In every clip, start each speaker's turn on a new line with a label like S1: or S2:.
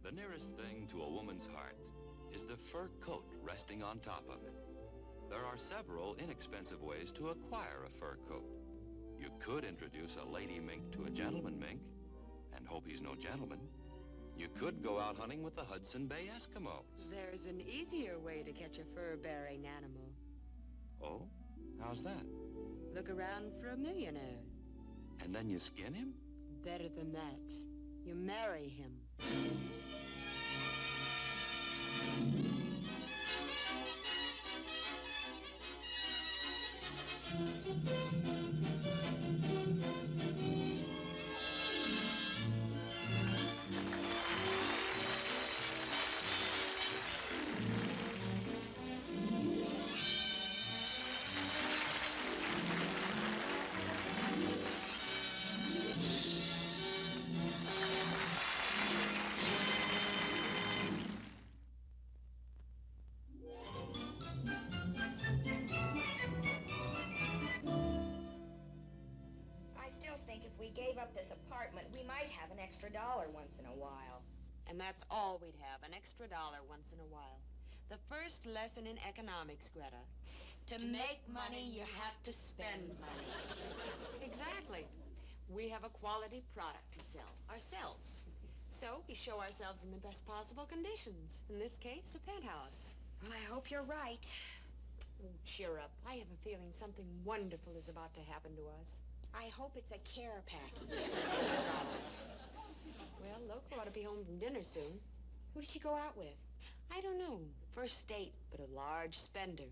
S1: The nearest thing to a woman's heart is the fur coat resting on top of it. There are several inexpensive ways to acquire a fur coat. You could introduce a lady mink to a gentleman mink and hope he's no gentleman. You could go out hunting with the Hudson Bay Eskimos.
S2: There's an easier way to catch a fur-bearing animal.
S1: Oh? How's that?
S2: Look around for a millionaire.
S1: And then you skin him?
S2: Better than that. You marry him.
S3: If we gave up this apartment, we might have an extra $1 once in a while.
S2: And that's all we'd have, an extra $1 once in a while. The first lesson in economics, Greta.
S3: To make money, you have to spend money.
S2: Exactly. We have a quality product to sell, ourselves. So we show ourselves in the best possible conditions. In this case, a penthouse.
S3: Well, I hope you're right.
S2: Oh, cheer up. I have a feeling something wonderful is about to happen to us.
S3: I hope it's a care package.
S2: Well, Loco ought to be home from dinner soon.
S3: Who did she go out with?
S2: I don't know. First date, but a large spender.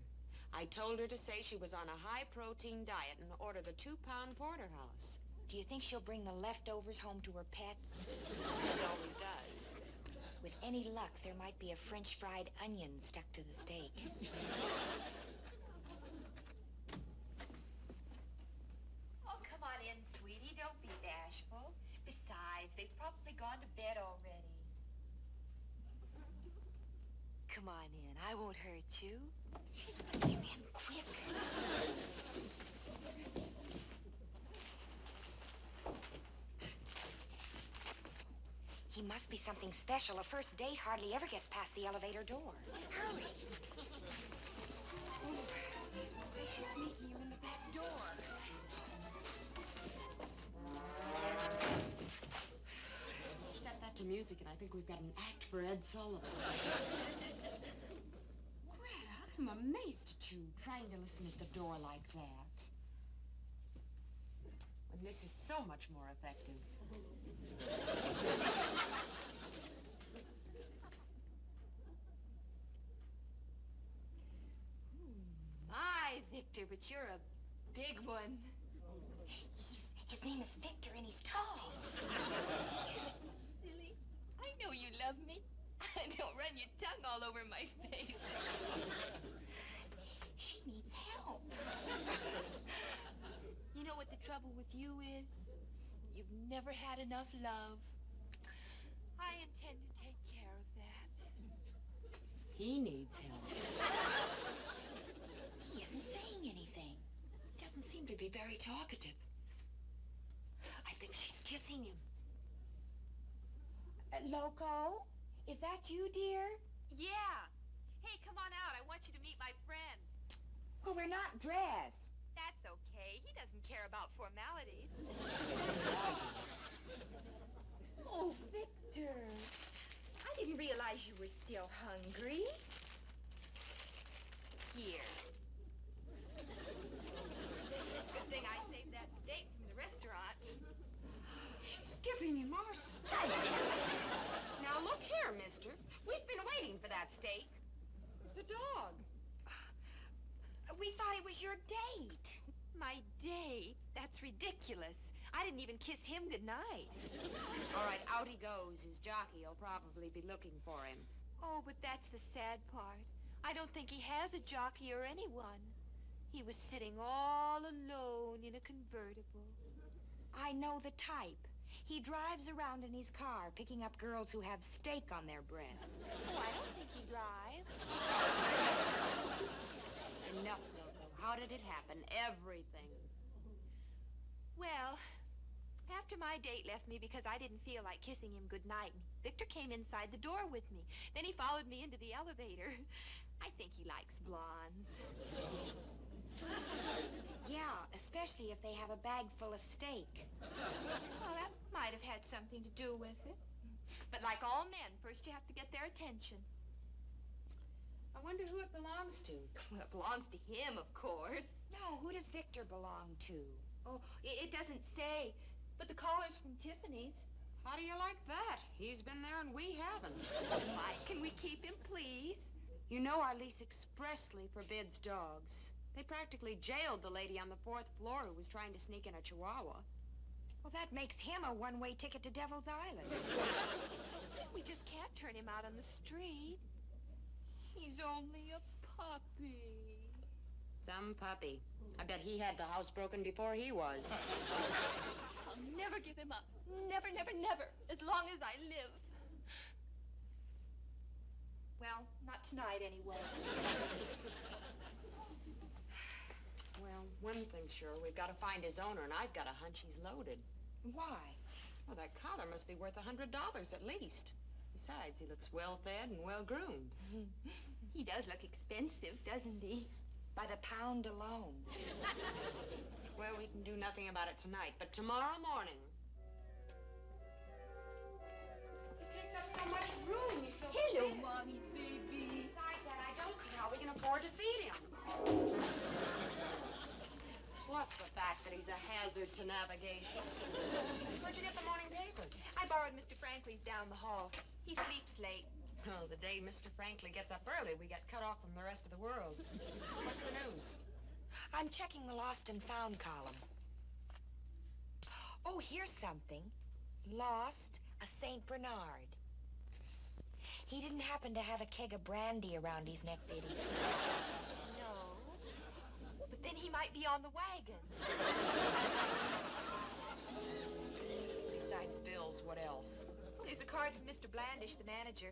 S2: I told her to say she was on a high-protein diet and order the 2-pound porterhouse.
S3: Do you think she'll bring the leftovers home to her pets?
S2: She always does.
S3: With any luck, there might be a French fried onion stuck to the steak.
S4: Come on in, sweetie. Don't be bashful. Besides, they've probably gone to bed already. Come on in. I won't hurt you.
S3: She's running in quick. He must be something special. A first date hardly ever gets past the elevator door. Hurry.
S2: Oh, why is she sneaking you in the back door? Set that to music, and I think we've got an act for Ed Sullivan. Greta, I'm amazed at you trying to listen at the door like that. When this is so much more effective.
S4: My, Victor, but you're a big one.
S3: His name is Victor, and he's tall.
S4: Silly, I know you love me. Don't run your tongue all over my face.
S3: She needs help.
S4: You know what the trouble with you is? You've never had enough love. I intend to take care of that.
S2: He needs help.
S3: He isn't saying anything.
S2: Doesn't seem to be very talkative. I think she's kissing him.
S3: Loco? Is that you, dear?
S4: Yeah. Hey, come on out. I want you to meet my friend.
S3: Well, we're not dressed.
S4: That's okay. He doesn't care about formalities.
S3: Oh, Victor.
S4: I didn't realize you were still hungry. Here. Good thing I saved that steak from the restaurant.
S2: She's giving him our steak. Now, look here, mister. We've been waiting for that steak. It's a dog.
S3: We thought it was your date.
S4: My date? That's ridiculous. I didn't even kiss him goodnight.
S2: All right, out he goes. His jockey will probably be looking for him.
S4: Oh, but that's the sad part. I don't think he has a jockey or anyone. He was sitting all alone in a convertible.
S3: I know the type. He drives around in his car, picking up girls who have steak on their breath.
S4: Oh, I don't think he drives.
S2: Enough, Loco. How did it happen? Everything.
S4: Well, After my date left me because I didn't feel like kissing him goodnight, Victor came inside the door with me. Then he followed me into the elevator. I think he likes blondes.
S3: Yeah, especially if they have a bag full of steak.
S4: Well, that might have had something to do with it. But like all men, first you have to get their attention.
S2: I wonder who it belongs to.
S4: Well, it belongs to him, of course.
S3: No, who does Victor belong to?
S4: Oh, it doesn't say. But the collar's from Tiffany's.
S2: How do you like that? He's been there and we haven't.
S4: Mike, can we keep him, please?
S2: You know our lease expressly forbids dogs. They practically jailed the lady on the 4th floor who was trying to sneak in a chihuahua.
S3: Well, that makes him a one-way ticket to Devil's Island.
S4: We just can't turn him out on the street. He's only a puppy.
S2: Some puppy. I bet he had the house broken before he was.
S4: I'll never give him up. Never, never, never. As long as I live. Well, not tonight anyway.
S2: Well, one thing's sure, we've got to find his owner, and I've got a hunch he's loaded.
S3: Why?
S2: Well, that collar must be worth $100 at least. Besides, he looks well-fed and well-groomed.
S4: He does look expensive, doesn't he?
S3: By the pound alone.
S2: Well, we can do nothing about it tonight, but tomorrow morning. He takes up so much room. He's so
S4: Hello,
S2: big.
S4: Mommy's baby.
S2: Besides that, I don't see how we can afford to feed him. Plus the fact that he's a hazard to navigation. Where'd you get the morning paper?
S4: I borrowed Mr. Franklin's down the hall. He sleeps late.
S2: Oh, the day Mr. Franklin gets up early, we get cut off from the rest of the world. What's the news?
S3: I'm checking the lost and found column. Oh, here's something. Lost, a St. Bernard. He didn't happen to have a keg of brandy around his neck, did he?
S4: No. But then he might be on the wagon.
S2: Besides bills, what else?
S4: Well, there's a card from Mr. Blandish, the manager.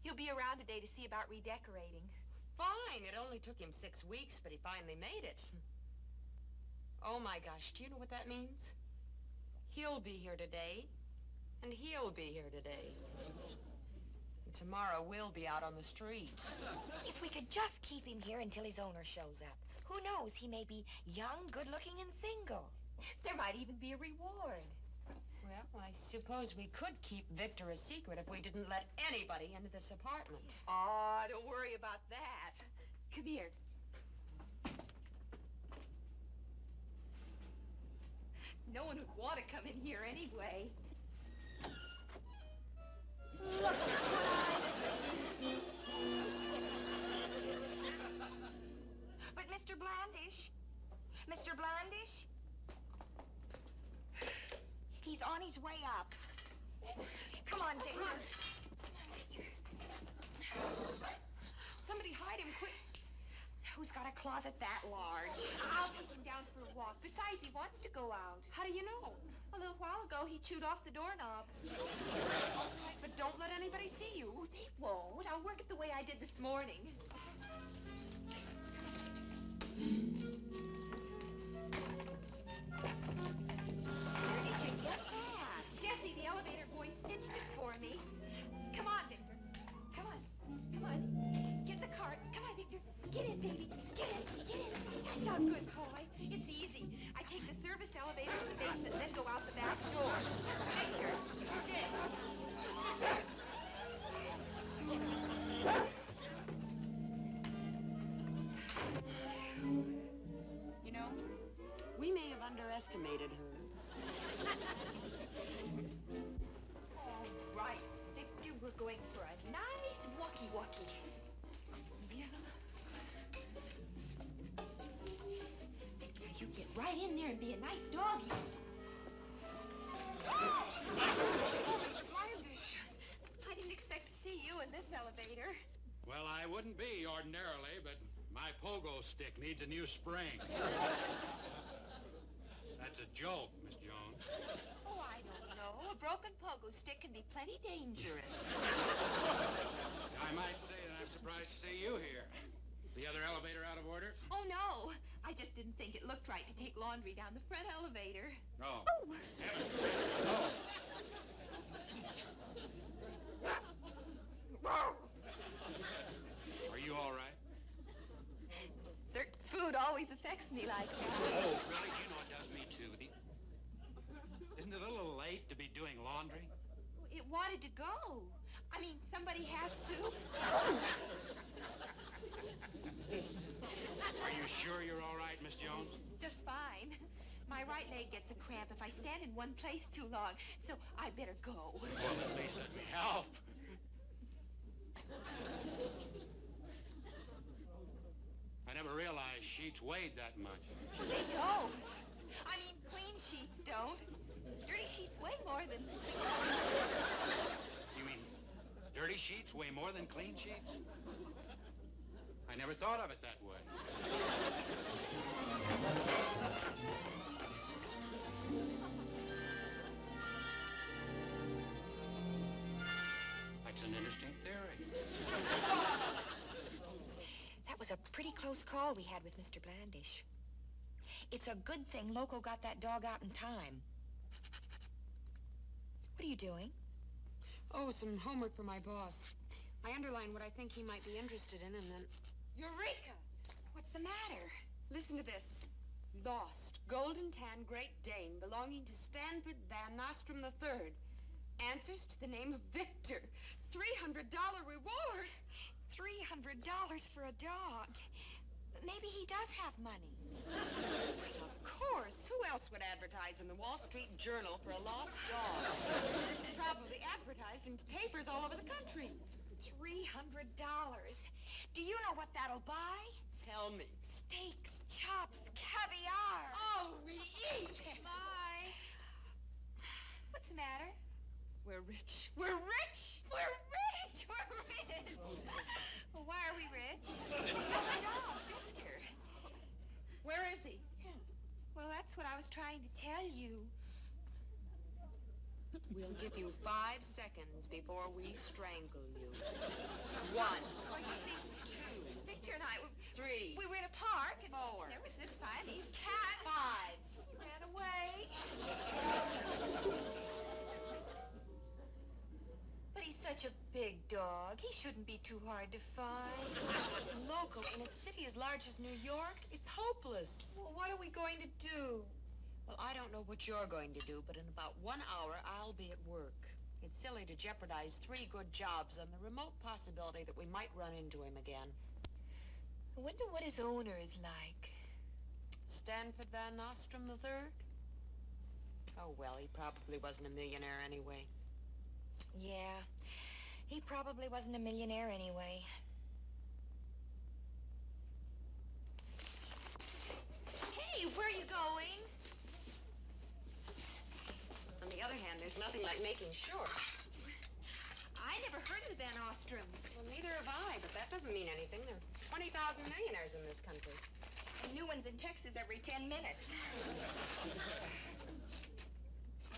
S4: He'll be around today to see about redecorating.
S2: Fine. It only took him 6 weeks, but he finally made it. Oh, my gosh. Do you know what that means? He'll be here today, and he'll be here today. And tomorrow we'll be out on the street.
S3: If we could just keep him here until his owner shows up. Who knows? He may be young, good-looking, and single.
S4: There might even be a reward.
S2: Well, I suppose we could keep Victor a secret if we didn't let anybody into this apartment.
S4: Oh, don't worry about that. Come here. No one would want to come in here anyway. Look at
S3: But Mr. Blandish? Mr. Blandish? He's on his way up. Come on, Victor.
S2: Somebody hide him quick.
S3: Who's got a closet that large?
S4: I'll take him down for a walk. Besides, he wants to go out.
S2: How do you know?
S4: A little while ago, he chewed off the doorknob.
S2: All right, but don't let anybody see you.
S4: Oh, they won't. I'll work it the way I did this morning.
S3: Where did you get that?
S4: Jessie, the elevator boy, stitched it for me. Come on, Victor. Come on. Come on. Get the cart. Come on, Victor. Get in, baby. Get in. Get in. That's a good boy. It's easy. I take the service elevator to the basement, then go out the back door. Victor, sit.
S2: You know, we may have underestimated her.
S4: All right, Victor, we're going for a nice walkie-walkie. Yeah. Victor, you get right in there and be a nice doggy. Oh, Mr. Blandish. I didn't expect to see you in this elevator.
S5: Well, I wouldn't be ordinarily, but my pogo stick needs a new spring. That's a joke, Miss Jones.
S4: Oh, I don't know. A broken pogo stick can be plenty dangerous.
S5: I might say that I'm surprised to see you here. Is the other elevator out of order?
S4: Oh, no. I I just didn't think it looked right to take laundry down the front elevator.
S5: Oh. Heavens, Chris, no. Are you all right?
S4: Certain food always affects me like that.
S5: Oh, really? You know it does me, too. Isn't it a little late to be doing laundry?
S4: It wanted to go. I mean, somebody has to.
S5: Are you sure you're all right, Miss Jones?
S4: Just fine. My right leg gets a cramp if I stand in one place too long, so I better go.
S5: Well, at least let me help. I never realized sheets weighed that much.
S4: They don't. I mean, clean sheets don't. Dirty sheets weigh more than...
S5: You mean dirty sheets weigh more than clean sheets? I never thought of it that way. That's an interesting theory.
S3: That was a pretty close call we had with Mr. Blandish. It's a good thing Loco got that dog out in time. What are you doing?
S2: Oh, some homework for my boss. I underlined what I think he might be interested in, and then...
S3: Eureka! What's the matter?
S2: Listen to this. Lost, golden tan Great Dane belonging to Stanford Van Nostrum III. Answers to the name of Victor. $300 reward.
S3: $300 for a dog. Maybe he does have money.
S2: Of course. Who else would advertise in the Wall Street Journal for a lost dog? It's probably advertised in papers all over the country.
S3: $300. Do you know what that'll buy?
S2: Tell me.
S3: Steaks, chops, caviar.
S2: Oh, we eat.
S3: Bye.
S4: What's the matter?
S2: We're rich.
S3: We're rich. We're rich. We're rich.
S4: Well, why are we rich?
S3: The dog, Victor.
S2: Where is he?
S4: Well, that's what I was trying to tell you.
S2: We'll give you 5 seconds before we strangle you. 1,
S4: Well, you see,
S2: 2,
S4: Victor and I,
S2: 3,
S4: we were in a park, and
S2: 4,
S4: there was this Siamese cat.
S2: 5.
S4: He ran away.
S3: But he's such a big dog. He shouldn't be too hard to find.
S2: Loco, in a city as large as New York, it's hopeless.
S3: Well, what are we going to do?
S2: Well, I don't know what you're going to do, but in about 1 hour, I'll be at work. It's silly to jeopardize 3 good jobs on the remote possibility that we might run into him again.
S3: I wonder what his owner is like.
S2: Stanford Van Nostrum III? Oh, well, he probably wasn't a millionaire anyway.
S3: Yeah, he probably wasn't a millionaire anyway.
S4: Hey, where are you going?
S2: On the other hand, there's nothing like making sure.
S4: I never heard of the Van Ostroms.
S2: Well, neither have I, but that doesn't mean anything. There are 20,000 millionaires in this country.
S4: And new ones in Texas every 10 minutes.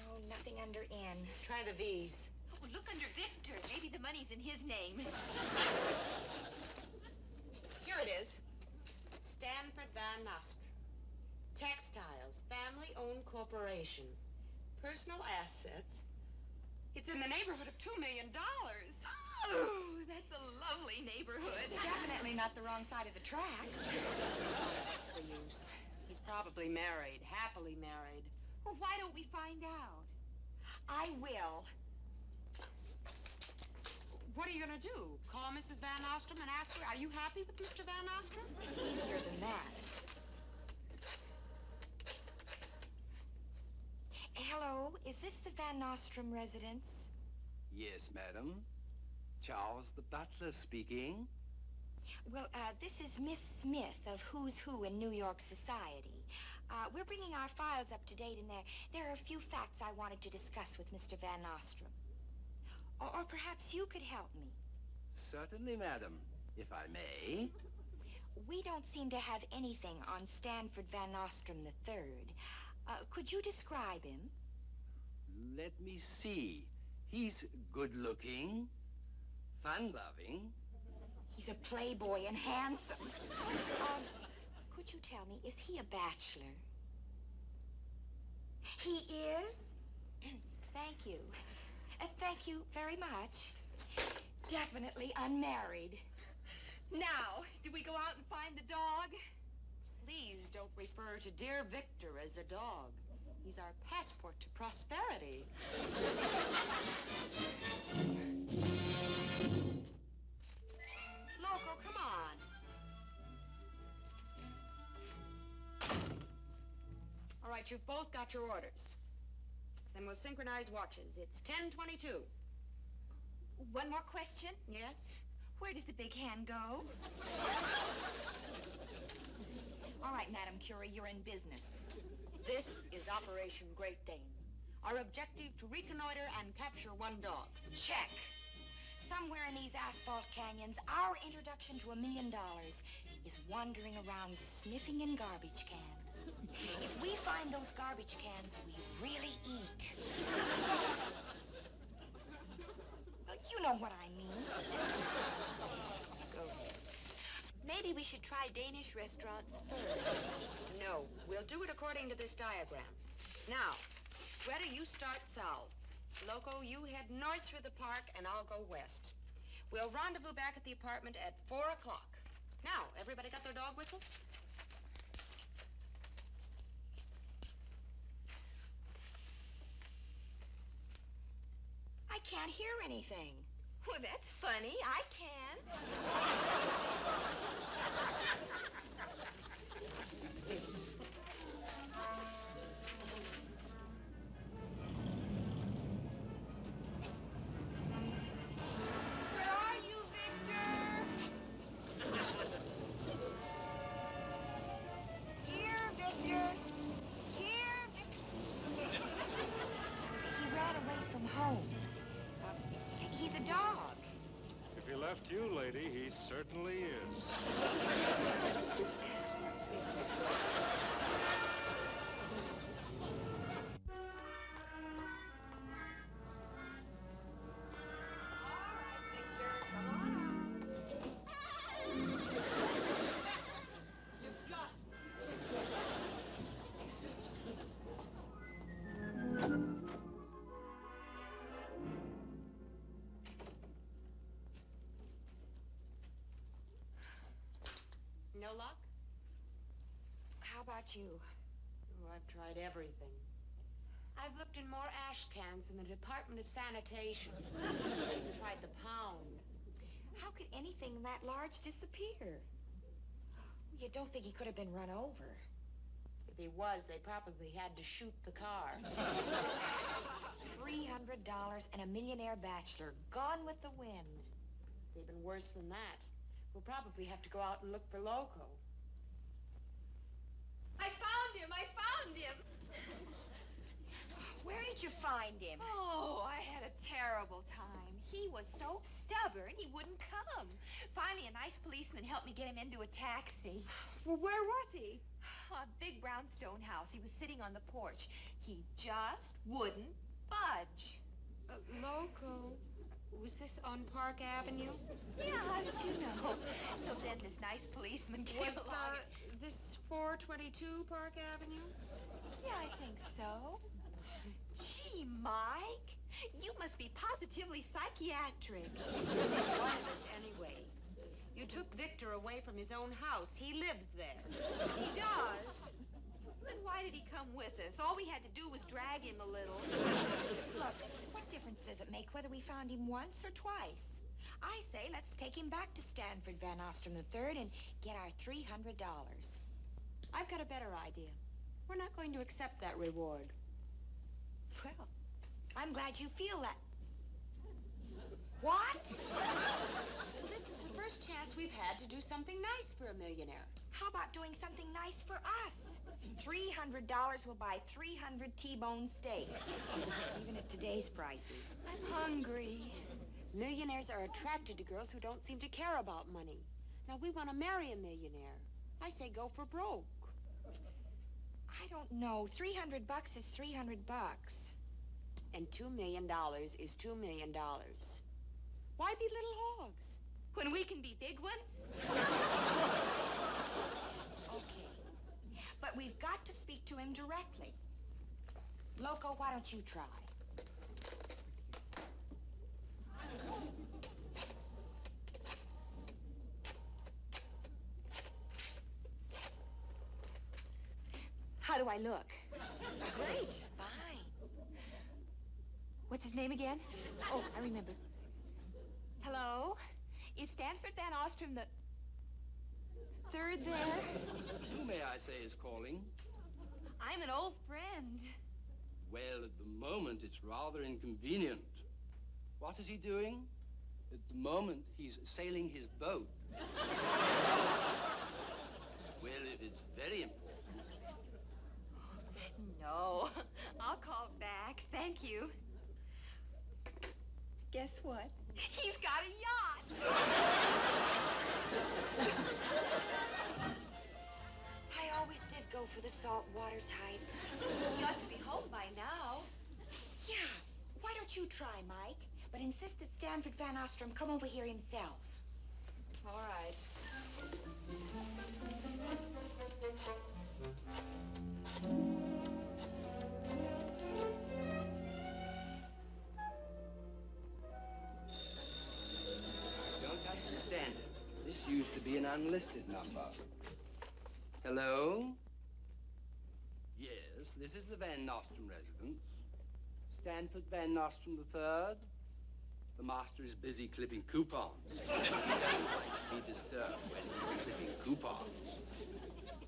S3: Oh, nothing under N.
S2: Try the V's.
S4: Oh, look under Victor. Maybe the money's in his name.
S2: Here it is. Stanford Van Nostrum. Textiles, family-owned corporation. Personal assets. It's in the neighborhood of $2 million.
S4: Oh, that's a lovely neighborhood.
S3: Definitely not the wrong side of the tracks.
S2: What's the use? He's probably married, happily married.
S4: Well, why don't we find out?
S3: I will.
S2: What are you going to do? Call Mrs. Van Nostrum and ask her, are you happy with Mr. Van Nostrum?
S3: Easier than that. Hello, is this the Van Nostrum residence?
S6: Yes, madam. Charles the butler speaking.
S3: Well, this is Miss Smith of Who's Who in New York society. We're bringing our files up to date, and there are a few facts I wanted to discuss with Mr. Van Nostrum. Or perhaps you could help me.
S6: Certainly, madam, if I may.
S3: We don't seem to have anything on Stanford Van Nostrum III. Could you describe him?
S6: Let me see. He's good-looking, fun-loving.
S3: He's a playboy and handsome. would you tell me, is he a bachelor? He is? Thank you. Thank you very much. Definitely unmarried.
S4: Now, do we go out and find the dog?
S2: Please don't refer to dear Victor as a dog. He's our passport to prosperity. Loco, come on. All right, you've both got your orders. Then we'll synchronize watches. It's 10:22.
S4: One more question.
S2: Yes?
S4: Where does the big hand go?
S3: All right, Madam Curie, you're in business.
S2: This is Operation Great Dane. Our objective to reconnoiter and capture one dog.
S3: Check. Somewhere in these asphalt canyons, our introduction to $1 million is wandering around sniffing in garbage cans. If we find those garbage cans, we really eat. Well, you know what I mean.
S2: Let's go.
S4: Maybe we should try Danish restaurants first.
S2: No, we'll do it according to this diagram. Now, Greta, you start south. Loco, you head north through the park, and I'll go west. We'll rendezvous back at the apartment at 4 o'clock. Now, everybody got their dog whistle?
S3: I can't hear anything.
S4: Well, that's funny. I can.
S3: Where are you, Victor? Here, Victor. Here, Victor. He ran away from home. He's a dog.
S7: If he left you, lady, he certainly is.
S2: No luck?
S3: How about you?
S2: Oh, I've tried everything. I've looked in more ash cans than the Department of Sanitation. I've even tried the pound.
S3: How could anything that large disappear? You don't think he could have been run over?
S2: If he was, they probably had to shoot the car.
S3: $300 and a millionaire bachelor gone with the wind.
S2: It's even worse than that. We'll probably have to go out and look for Loco.
S4: I found him. I found him.
S3: Where did you find him?
S4: Oh, I had a terrible time. He was so stubborn, he wouldn't come. Finally, a nice policeman helped me get him into a taxi.
S2: Well, where was he?
S4: A big brownstone house. He was sitting on the porch. He just wouldn't budge.
S2: Loco. Was this on Park Avenue?
S4: Yeah, how did you know? So then this nice policeman came
S2: Was
S4: along.
S2: this 422 Park Avenue?
S4: Yeah, I think so. Gee, Mike, you must be positively psychiatric.
S2: One of us, anyway. You took Victor away from his own house. He lives there.
S4: He does. Then why did he come with us? All we had to do was drag him a little.
S3: Look, what difference does it make whether we found him once or twice? I say let's take him back to Stanford Van Ostrom III and get our $300.
S2: I've got a better idea. We're not going to accept that reward.
S3: Well, I'm glad you feel that. What?
S2: This is the first chance we've had to do something nice for a millionaire.
S3: How about doing something nice for us? $300 will buy 300 T-bone steaks, even at today's prices.
S4: I'm hungry.
S2: Millionaires are attracted to girls who don't seem to care about money. Now, we want to marry a millionaire. I say go for broke.
S3: I don't know. $300 is $300.
S2: And $2 million is $2 million. Why be little hogs?
S4: When we can be big ones?
S3: Okay. But we've got to speak to him directly. Loco, why don't you try?
S4: How do I look?
S3: Great. Fine.
S4: What's his name again? Oh, I remember. Hello? Is Stanford Van Ostrom the third there?
S6: Who, may I say, is calling?
S4: I'm an old friend.
S6: Well, at the moment, it's rather inconvenient. What is he doing? At the moment, he's sailing his boat. Well, it is very important.
S4: No, I'll call back. Thank you. Guess what? He's got a yacht.
S3: I always did go for the saltwater type.
S4: He ought to be home by now.
S3: Yeah. Why don't you try, Mike? But insist that Stanford Van Ostrom come over here himself.
S2: All right.
S6: I don't understand it. This used to be an unlisted number. Hello? Yes, this is the Van Nostrum residence. Stanford Van Nostrum III. The master is busy clipping coupons. He doesn't like to be disturbed when he's clipping coupons.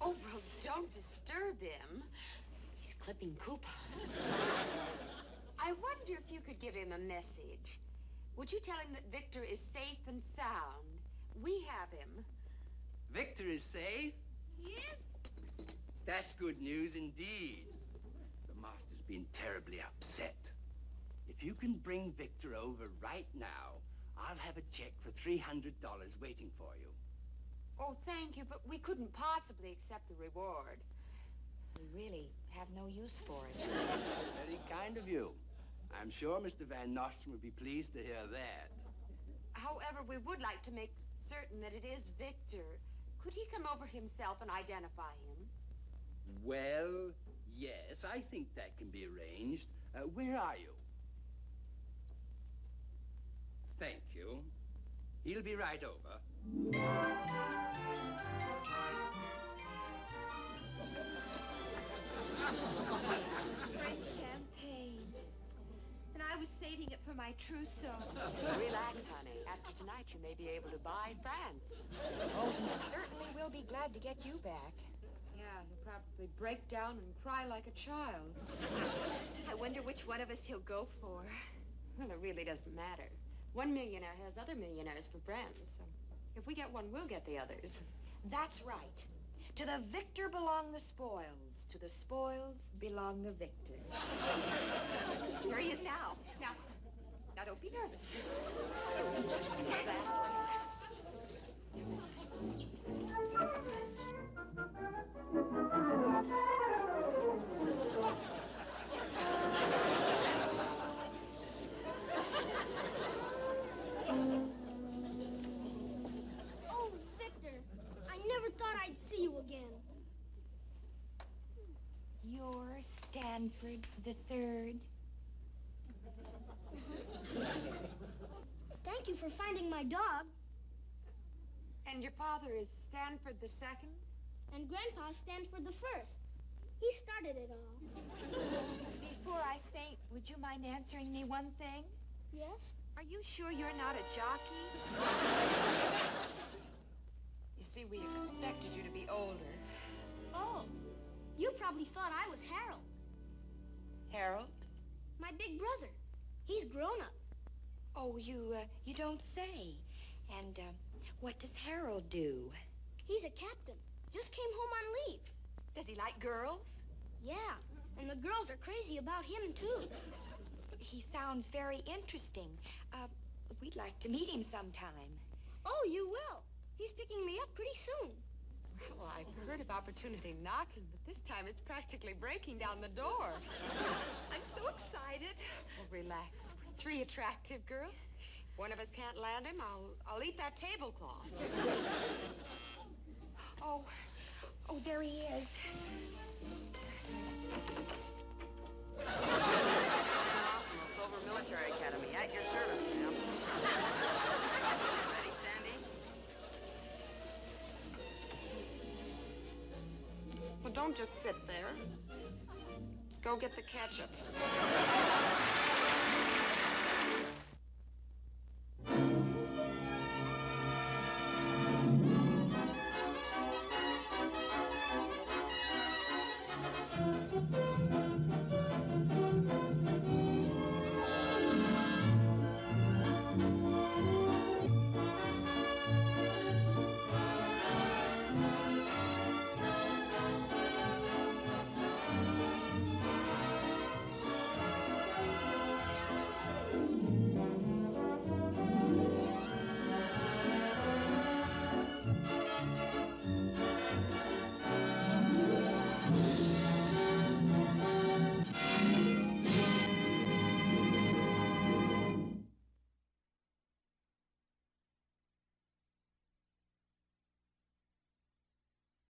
S2: Oh, well, don't disturb him. He's clipping coupons. I wonder if you could give him a message. Would you tell him that Victor is safe and sound? We have him.
S6: Victor is safe?
S2: Yes?
S6: That's good news indeed. The master's been terribly upset. If you can bring Victor over right now, I'll have a check for $300 waiting for you.
S2: Oh, thank you, but we couldn't possibly accept the reward.
S3: We really have no use for it.
S6: Very kind of you. I'm sure Mr. Van Nostrum would be pleased to hear that.
S2: However, we would like to make certain that it is Victor. Could he come over himself and identify him?
S6: Well, yes, I think that can be arranged. Where are you? Thank you. He'll be right over.
S4: French champagne. And I was saving it for my trousseau.
S2: Relax, honey. After tonight, you may be able to buy France.
S3: Oh, he certainly will be glad to get you back.
S2: Yeah, he'll probably break down and cry like a child.
S4: I wonder which one of us he'll go for.
S2: Well, it really doesn't matter. One millionaire has other millionaires for friends, so if we get one, we'll get the others.
S3: That's right. To the victor belong the spoils. To the spoils belong the victor.
S4: There he is now. Now don't be nervous.
S8: Oh, Victor, I never thought I'd see you again.
S3: You're Stanford the Third.
S8: Thank you for finding my dog.
S2: And your father is Stanford the Second?
S8: And Grandpa Stanford the First. He started it all.
S4: Before I faint, would you mind answering me one thing?
S8: Yes?
S4: Are you sure you're not a jockey?
S2: You see, we expected you to be older.
S8: Oh, you probably thought I was Harold,
S2: Harold?
S8: my big brother. He's grown up.
S3: Oh, you don't say. And, what does Harold do?
S8: He's a captain. Just came home on leave.
S4: Does he like girls?
S8: Yeah, and the girls are crazy about him, too.
S3: He sounds very interesting. We'd like to meet him sometime.
S8: Oh, you will. He's picking me up pretty soon.
S2: Well, I've heard of opportunity knocking, but this time it's practically breaking down the door.
S4: I'm so excited.
S2: Well, relax. We're three attractive girls. If one of us can't land him, I'll eat that tablecloth.
S3: Oh, Oh, there he is.
S2: Awesome, of Clover Military Academy. At your service, ma'am. Ready, Sandy? Well, don't just sit there. Go get the ketchup.